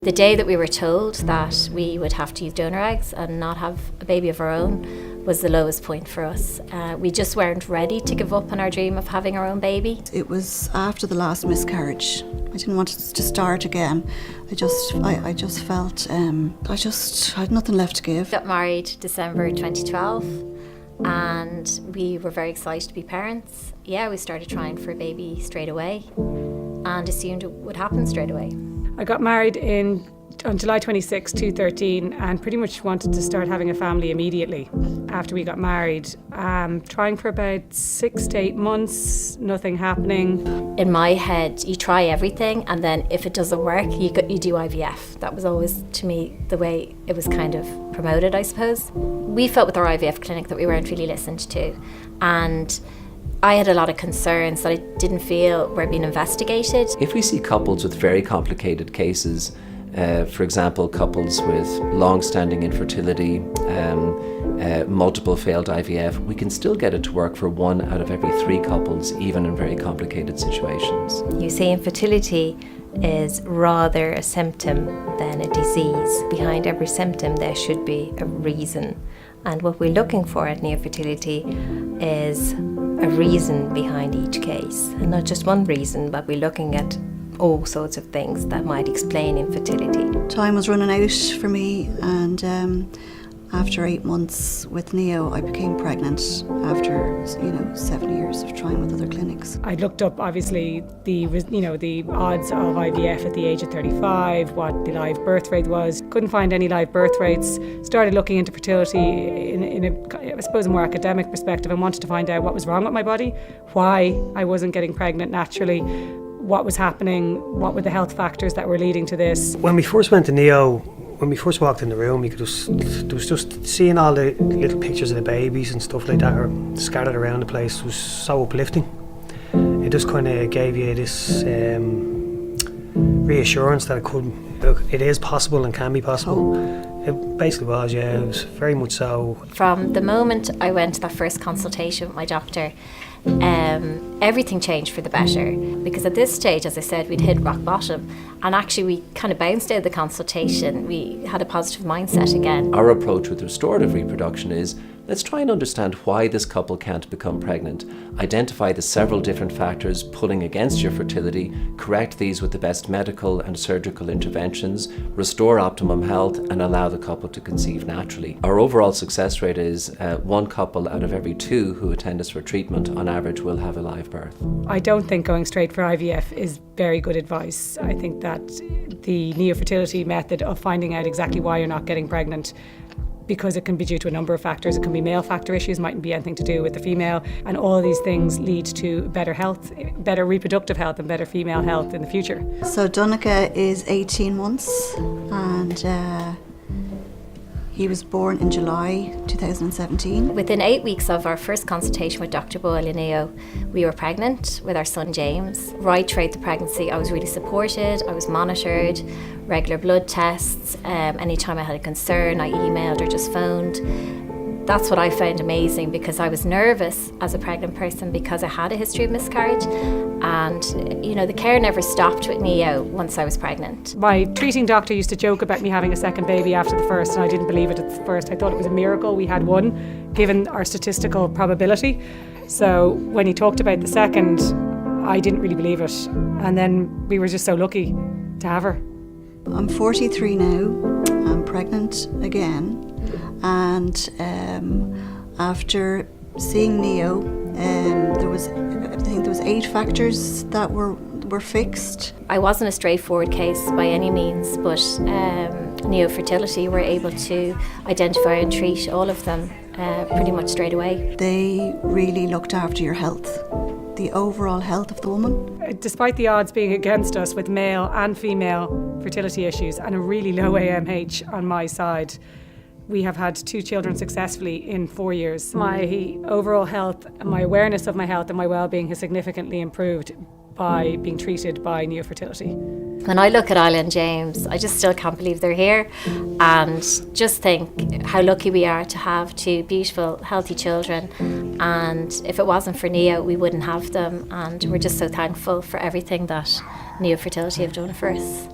The day that we were told that we would have to use donor eggs and not have a baby of our own was the lowest point for us. We just weren't ready to give up on our dream of having our own baby. It was after the last miscarriage. I didn't want it to start again. I just felt I had nothing left to give. Got married December 2012 and we were very excited to be parents. Yeah, we started trying for a baby straight away and assumed it would happen straight away. I got married on July 26, 2013 and pretty much wanted to start having a family immediately after we got married. Trying for about 6 to 8 months, nothing happening. In my head, you try everything and then if it doesn't work, you do IVF. That was always, to me, the way it was kind of promoted, I suppose. We felt with our IVF clinic that we weren't really listened to, and I had a lot of concerns that I didn't feel were being investigated. If we see couples with very complicated cases, for example, couples with long-standing infertility, multiple failed IVF, we can still get it to work for 1 out of every 3 couples, even in very complicated situations. You see, infertility is rather a symptom than a disease. Behind every symptom there should be a reason. And what we're looking for at neofertility is a reason behind each case. And not just one reason, but we're looking at all sorts of things that might explain infertility. Time was running out for me, and after 8 months with Neo, I became pregnant after 7 years of trying with other clinics. I looked up obviously the odds of IVF at the age of 35, what the live birth rate was. Couldn't find any live birth rates. Started looking into fertility in a, I suppose, a more academic perspective, and wanted to find out what was wrong with my body, why I wasn't getting pregnant naturally, what was happening, what were the health factors that were leading to this. When we first went to Neo, when we first walked in the room, you could there was just seeing all the little pictures of the babies and stuff like that scattered around the place was so uplifting. It just kind of gave you this reassurance that it is possible and can be possible. It basically was, yeah, it was very much so. From the moment I went to that first consultation with my doctor, everything changed for the better, because at this stage, as I said, we'd hit rock bottom, and actually we kind of bounced out of the consultation. We had a positive mindset again. Our approach with restorative reproduction is, let's try and understand why this couple can't become pregnant, identify the several different factors pulling against your fertility, correct these with the best medical and surgical interventions, restore optimum health, and allow the couple to conceive naturally. Our overall success rate is 1 couple out of every 2 who attend us for treatment on average will have a live birth. I don't think going straight for IVF is very good advice. I think that the neofertility method of finding out exactly why you're not getting pregnant, because it can be due to a number of factors. It can be male factor issues, mightn't be anything to do with the female, and all of these things lead to better health, better reproductive health and better female health in the future. So Donica is 18 months and he was born in July 2017. Within 8 weeks of our first consultation with Dr. Boyle and Neo, we were pregnant with our son James. Right throughout the pregnancy, I was really supported, I was monitored, regular blood tests. Anytime I had a concern, I emailed or just phoned. That's what I found amazing, because I was nervous as a pregnant person because I had a history of miscarriage, and the care never stopped with Neo once I was pregnant. My treating doctor used to joke about me having a second baby after the first, and I didn't believe it at the first. I thought it was a miracle we had one, given our statistical probability. So when he talked about the second, I didn't really believe it, and then we were just so lucky to have her. I'm 43 now, I'm pregnant again, and after seeing Neo, there was 8 factors that were fixed. I wasn't a straightforward case by any means, but neofertility were able to identify and treat all of them pretty much straight away. They really looked after your health, the overall health of the woman. Despite the odds being against us with male and female fertility issues and a really low AMH on my side, we have had 2 children successfully in 4 years. My overall health, my awareness of my health and my well-being has significantly improved by being treated by neofertility. When I look at Isla and James, I just still can't believe they're here, and just think how lucky we are to have 2 beautiful, healthy children. And if it wasn't for Neo, we wouldn't have them, and we're just so thankful for everything that neofertility have done for us.